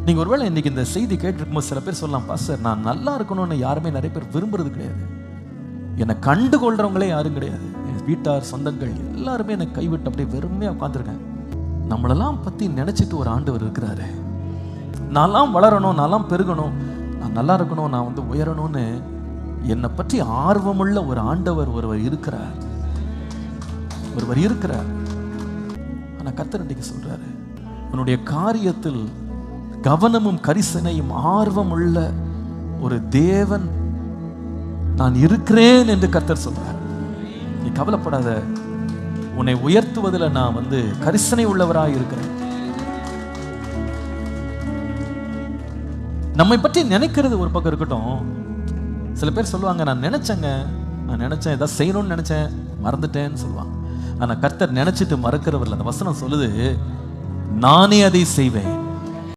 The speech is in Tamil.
நீங்க ஒருவேளை இன்னைக்கு இந்த செய்தி கேட்டிருக்கும்போது சில பேர் சொல்லலாம், பாஸ்டர் நான் நல்லா இருக்கணும்னு யாருமே நிறைய பேர் விரும்புறது கிடையாது, என்னை கண்டு கொள்றவங்களே யாரும் கிடையாது, என் வீட்டார் சொந்தங்கள் எல்லாருமே என்னை கைவிட்டு அப்படியே வெறுமையா உட்காந்துருக்கேன். நம்மளெல்லாம் பத்தி நினைச்சிட்டு ஒரு ஆண்டவர் இருக்கிறாரு. நான்லாம் வளரணும், நான்லாம் பெருகணும், நான் நல்லா இருக்கணும், நான் வந்து உயரணும்னு என்னை பற்றி ஆர்வமுள்ள ஒரு ஆண்டவர் ஒருவர் இருக்கிறார். ஆனா கர்த்தர் இன்னைக்கு சொல்றாரு, உன்னுடைய காரியத்தில் கவனமும் கரிசனையும் ஆர்வம் உள்ள ஒரு தேவன் நான் இருக்கிறேன் என்று கர்த்தர் சொல்றார். நீ கவலைப்படாத, உன்னை உயர்த்துவதில் நான் வந்து கரிசனை உள்ளவராய் இருக்கிறேன். நம்மை பற்றி நினைக்கிறது ஒரு பக்கம் இருக்கட்டும். சில பேர் சொல்லுவாங்க, நான் நினைச்சேன் ஏதாவது செய்யணும்னு நினைச்சேன், மறந்துட்டேன்னு சொல்லுவாங்க. ஆனா கர்த்தர் நினைச்சிட்டு மறக்கிறவர்கள். அந்த வசனம் சொல்லுது, நானே அதை செய்வேன்.